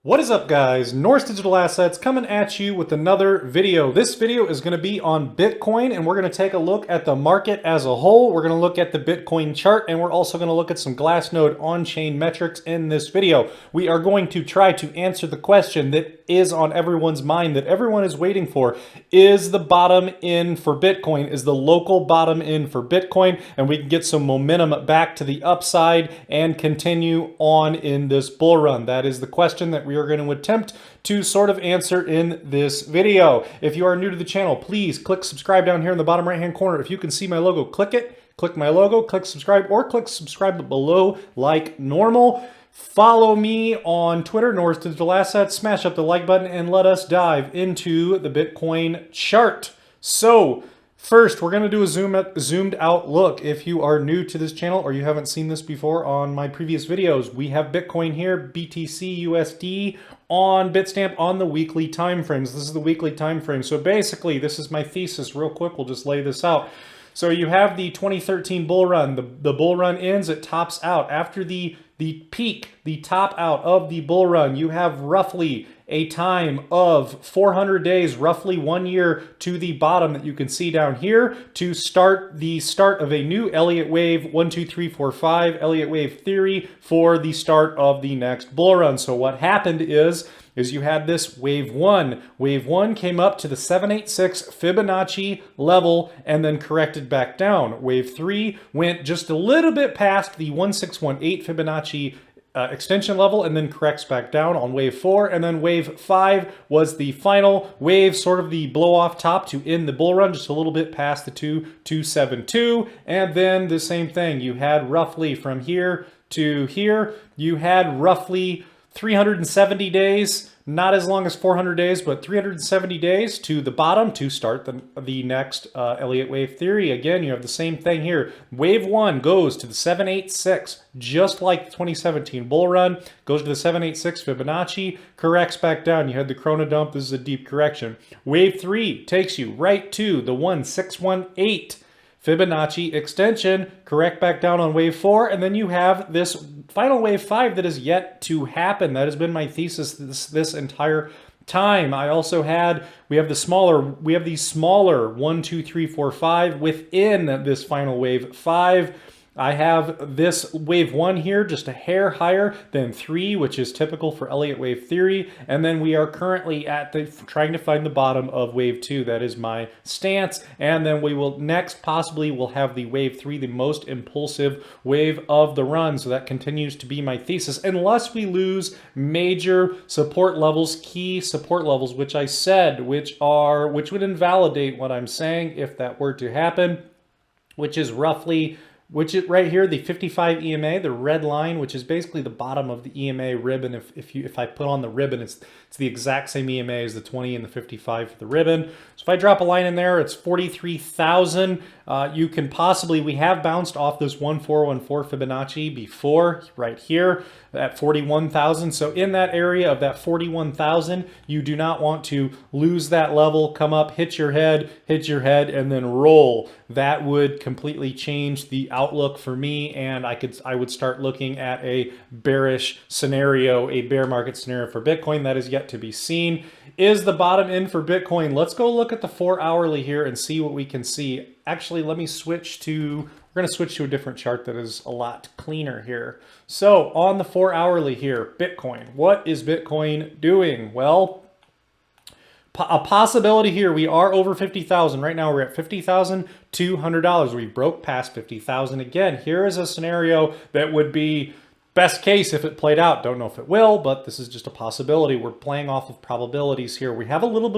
What is up, guys? Norse Digital Assets coming at you with another video. This video is going to be on Bitcoin, and we're going to take a look at the market as a whole. We're going to look at the Bitcoin chart, and we're also going to look at some Glassnode on-chain metrics in this video. We are going to try to answer the question that is on everyone's mind, that everyone is waiting for. Is the bottom in for Bitcoin? Is the local bottom in for Bitcoin? And we can get some momentum back to the upside and continue on in this bull run. That is the question that we are going to attempt to sort of answer in this video. If you are new to the channel, please click subscribe down here in the bottom right hand corner. If you can see my logo, click it, click my logo, click subscribe, or click subscribe below like normal. Follow me on Twitter, Norse Digital Assets, smash up the like button, and let us dive into the Bitcoin chart. So first, we're going to do a zoomed out look. If you are new to this channel or you haven't seen this before on my previous videos, we have Bitcoin here, BTC USD on Bitstamp on the weekly time frames. This is the weekly time frame. So basically, this is my thesis. Real quick, we'll just lay this out. So you have the 2013 bull run. The bull run ends, it tops out. After the peak, the top out of the bull run, you have roughly a time of 400 days, roughly 1 year to the bottom that you can see down here to start the start of a new Elliott wave 1, 2, 3, 4, 5 Elliott wave theory for the start of the next bull run. So what happened is you had this wave 1. Wave 1 came up to the 786 Fibonacci level and then corrected back down. Wave 3 went just a little bit past the 1618 Fibonacci extension level and then corrects back down on wave 4, and then wave 5 was the final wave, sort of the blow off top to end the bull run, just a little bit past the 2272, and then the same thing. You had roughly from here to here, you had roughly 370 days, not as long as 400 days, but 370 days to the bottom to start the next Elliott wave theory. Again, you have the same thing here. Wave 1 goes to the 786, just like the 2017 bull run, goes to the 786 Fibonacci, corrects back down. You had the chrono dump. This is a deep correction. Wave 3 takes you right to the 1618 Fibonacci extension, correct back down on wave 4, and then you have this final wave 5 that is yet to happen. That has been my thesis this entire time. I also had, we have these smaller 1, 2, 3, 4, 5 within this final wave 5. I have this wave 1 here just a hair higher than 3, which is typical for Elliott wave theory. And then we are currently at trying to find the bottom of wave 2. That is my stance. And then we will next possibly will have the wave 3, the most impulsive wave of the run. So that continues to be my thesis, unless we lose major support levels, key support levels, which I said, which would invalidate what I'm saying if that were to happen, which is right here, the 55 EMA, the red line, which is basically the bottom of the EMA ribbon. If I put on the ribbon, it's the exact same EMA as the 20 and the 55 for the ribbon. So if I drop a line in there, it's 43,000. You can possibly, we have bounced off this 1414 Fibonacci before, right here at 41,000. So in that area of that 41,000, you do not want to lose that level, come up, hit your head, and then roll. That would completely change the outlook for me, and I would start looking at a bearish scenario, a bear market scenario for Bitcoin. That is yet to be seen. Is the bottom in for Bitcoin? Let's go look at the 4-hourly here and see what we can see. Actually, let me switch to, we're going to switch to a different chart that is a lot cleaner here. So on the 4-hourly here, Bitcoin, what is Bitcoin doing? Well, a possibility here, we are over 50,000. Right now we're at $50,200. We broke past 50,000 again. Here is a scenario that would be best case if it played out. Don't know if it will, but this is just a possibility. We're playing off of probabilities here. We have a little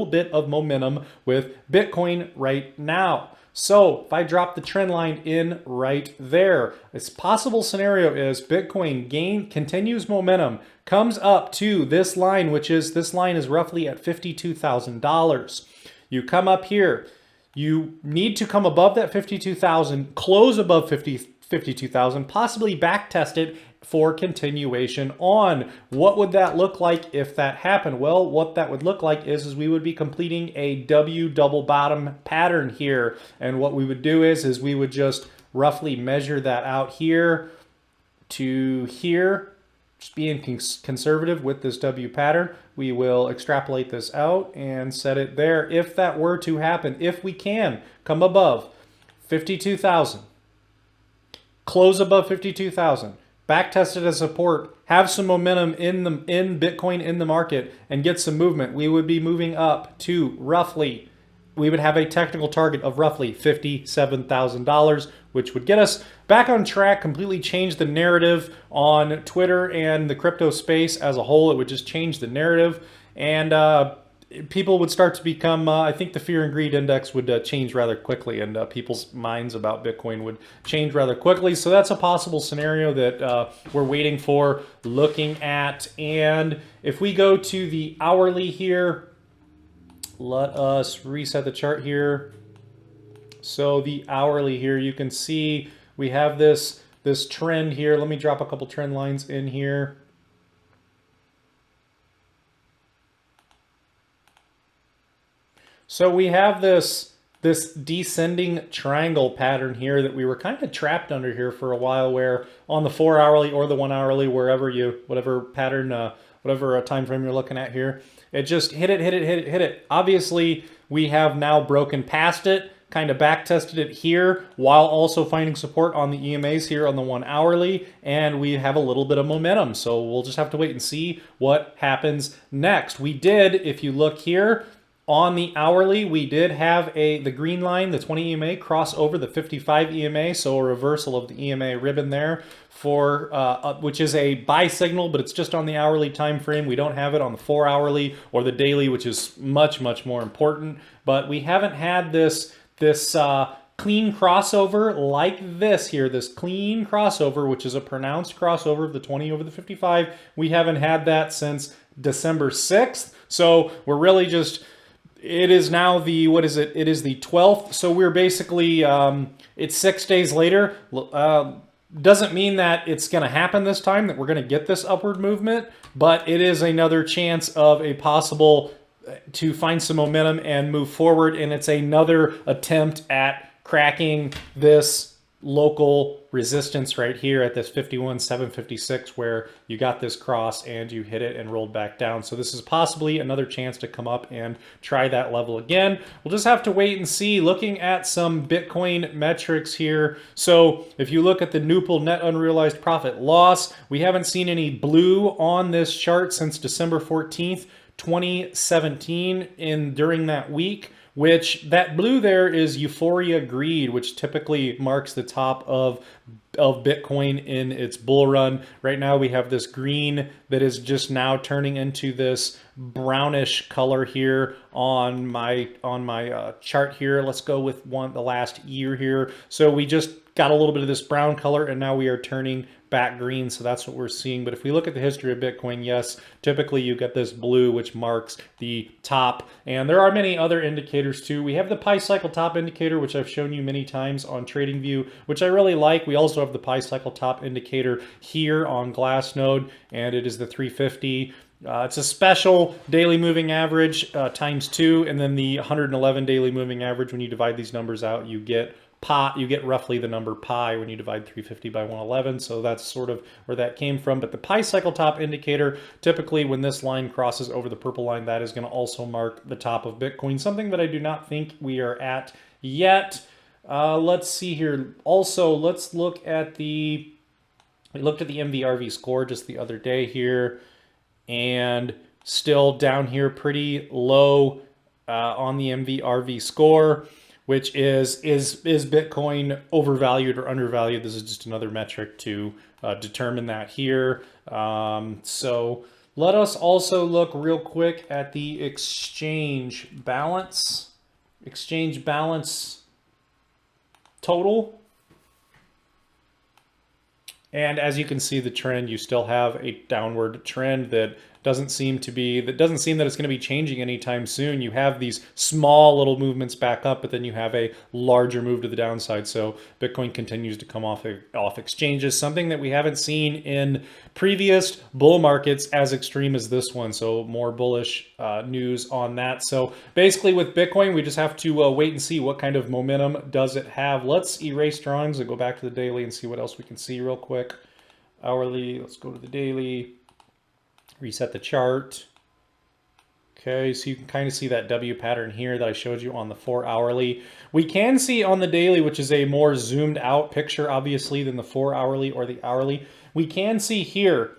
bit of momentum with Bitcoin right now. So if I drop the trend line in right there, it's possible scenario is Bitcoin continues momentum, comes up to this line, this line is roughly at $52,000. You come up here, you need to come above that 52,000, close above 52,000, possibly back test it for continuation on. What would that look like if that happened? Well, what that would look like is we would be completing a W double bottom pattern here. And what we would do is we would just roughly measure that out here to here, just being conservative with this W pattern, we will extrapolate this out and set it there. If that were to happen, if we can come above 52,000, close above 52,000, back tested as support, have some momentum in Bitcoin in the market, and get some movement, we would be moving up to roughly, we would have a technical target of roughly $57,000, which would get us back on track, completely change the narrative on Twitter and the crypto space as a whole. It would just change the narrative, and people would start to become, I think the fear and greed index would change rather quickly, and people's minds about Bitcoin would change rather quickly. So that's a possible scenario that we're waiting for, looking at. And if we go to the hourly here, let us reset the chart here. So the hourly here, you can see we have this trend here. Let me drop a couple trend lines in here. So we have this descending triangle pattern here that we were kind of trapped under here for a while, where on the 4 hourly or the 1 hourly, whatever pattern, whatever time frame you're looking at here, it just hit it. Obviously, we have now broken past it, kind of back tested it here, while also finding support on the EMAs here on the 1 hourly, and we have a little bit of momentum. So we'll just have to wait and see what happens next. We did, if you look here, on the hourly, we did have the green line, the 20 EMA, cross over the 55 EMA, so a reversal of the EMA ribbon there, for which is a buy signal, but it's just on the hourly time frame. We don't have it on the 4 hourly or the daily, which is much more important. But we haven't had this clean crossover like this here, this clean crossover, which is a pronounced crossover of the 20 over the 55. We haven't had that since December 6th. So we're really just, it is now the, what is it? It is the 12th. So we're basically, it's 6 days later. Doesn't mean that it's going to happen this time, that we're going to get this upward movement, but it is another chance of a possible to find some momentum and move forward. And it's another attempt at cracking this local resistance right here at this 51,756, where you got this cross and you hit it and rolled back down. So this is possibly another chance to come up and try that level again. We'll just have to wait and see. Looking at some Bitcoin metrics here. So if you look at the Nupal net unrealized profit loss, we haven't seen any blue on this chart since December 14th, 2017 during that week, which that blue there is euphoria greed, which typically marks the top of Bitcoin in its bull run. Right now we have this green that is just now turning into this brownish color here on my chart here. Let's go with the last year here. So we just got a little bit of this brown color, and now we are turning back green. So that's what we're seeing. But if we look at the history of Bitcoin, yes, typically you get this blue, which marks the top. And there are many other indicators too. We have the Pi cycle top indicator, which I've shown you many times on TradingView, which I really like. We also have the Pi cycle top indicator here on Glassnode, and it is the 350. It's a special daily moving average times 2, and then the 111 daily moving average. When you divide these numbers out, you get roughly the number pi when you divide 350 by 111. So that's sort of where that came from. But the Pi cycle top indicator, typically when this line crosses over the purple line, that is going to also mark the top of Bitcoin, something that I do not think we are at yet. Let's see here. Also, let's look at we looked at the MVRV score just the other day here, and still down here pretty low on the MVRV score, which is Bitcoin overvalued or undervalued? This is just another metric to determine that here. So let us also look real quick at the exchange balance total. And as you can see, the trend, you still have a downward trend that doesn't seem that it's going to be changing anytime soon. You have these small little movements back up, but then you have a larger move to the downside. So Bitcoin continues to come off exchanges, something that we haven't seen in previous bull markets as extreme as this one. So more bullish news on that. So basically with Bitcoin, we just have to wait and see what kind of momentum does it have. Let's erase drawings and go back to the daily and see what else we can see real quick. hourly. Let's go to the daily, reset the chart. Okay, so you can kind of see that W pattern here that I showed you on the 4 hourly. We can see on the daily, which is a more zoomed out picture, obviously, than the 4 hourly or the hourly. We can see here,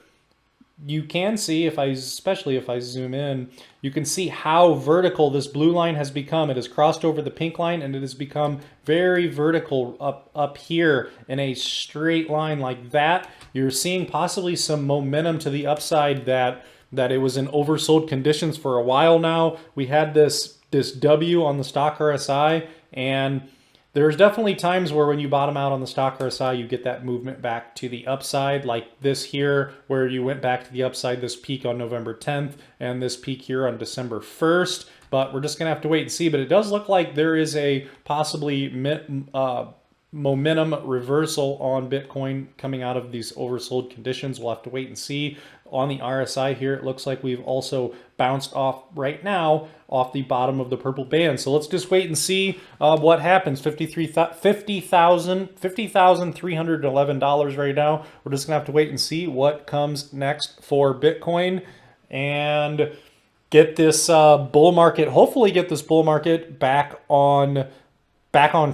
you can see, especially if I zoom in, you can see how vertical this blue line has become. It has crossed over the pink line and it has become very vertical up here in a straight line like that. You're seeing possibly some momentum to the upside that it was in oversold conditions for a while now. We had this W on the stock RSI, and there's definitely times where when you bottom out on the stock RSI, you get that movement back to the upside, like this here, where you went back to the upside, this peak on November 10th, and this peak here on December 1st. But we're just gonna have to wait and see. But it does look like there is a possibly momentum reversal on Bitcoin coming out of these oversold conditions. We'll have to wait and see. On the RSI here, it looks like we've also bounced off right now off the bottom of the purple band. So let's just wait and see what happens. $50,311 right now. We're just gonna have to wait and see what comes next for Bitcoin and get this bull market, hopefully get this bull market back on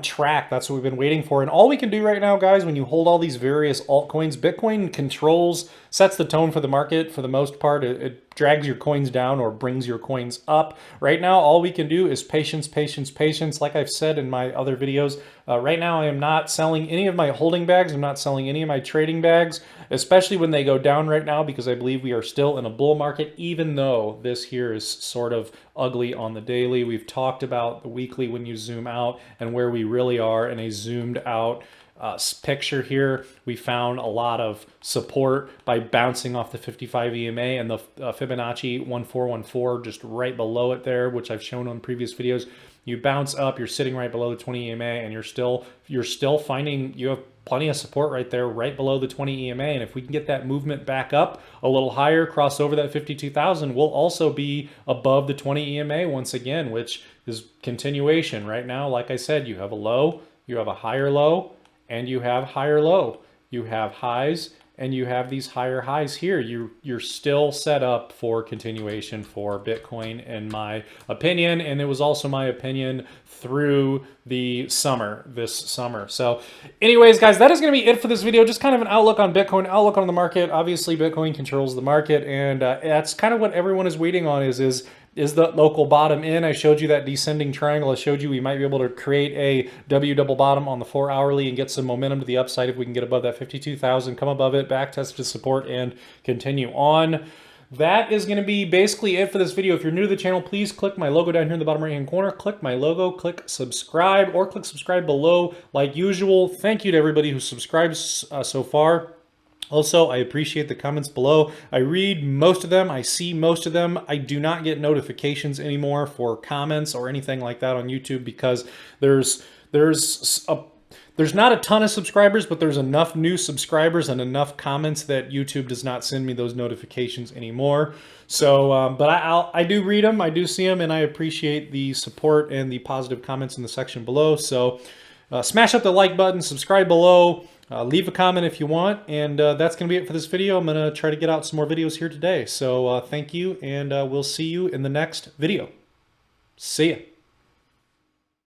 track. That's what we've been waiting for. And all we can do right now, guys, when you hold all these various altcoins, Bitcoin sets the tone for the market for the most part. It drags your coins down or brings your coins up. Right now, all we can do is patience, patience, patience. Like I've said in my other videos, right now I am not selling any of my holding bags. I'm not selling any of my trading bags, especially when they go down right now, because I believe we are still in a bull market, even though this here is sort of ugly on the daily. We've talked about the weekly when you zoom out and where we really are in a zoomed out picture here. We found a lot of support by bouncing off the 55 EMA and the Fibonacci 1414 just right below it there, which I've shown on previous videos. You bounce up, you're sitting right below the 20 EMA, and you're still finding you have plenty of support right there, right below the 20 EMA. And if we can get that movement back up a little higher, cross over that 52,000, we'll also be above the 20 EMA once again, which is continuation. Right now, like I said, you have a low, you have a higher low, and you have higher low. You have highs, and you have these higher highs here. You're still set up for continuation for Bitcoin, in my opinion, and it was also my opinion through the summer, this summer. So anyways, guys, that is going to be it for this video. Just kind of an outlook on Bitcoin, outlook on the market. Obviously, Bitcoin controls the market, and that's kind of what everyone is waiting on is the local bottom in. I showed you that descending triangle. I showed you we might be able to create a W double bottom on the 4 hourly and get some momentum to the upside if we can get above that 52,000, come above it, back test to support, and continue on. That is going to be basically it for this video. If you're new to the channel, please click my logo down here in the bottom right hand corner. Click my logo, click subscribe, or click subscribe below like usual. Thank you to everybody who subscribes so far. Also, I appreciate the comments below. I read most of them. I see most of them. I do not get notifications anymore for comments or anything like that on YouTube because there's not a ton of subscribers, but there's enough new subscribers and enough comments that YouTube does not send me those notifications anymore. So, but I do read them. I do see them, and I appreciate the support and the positive comments in the section below. So smash up the like button, subscribe below. Leave a comment if you want, and that's going to be it for this video. I'm going to try to get out some more videos here today. So thank you, and we'll see you in the next video. See ya.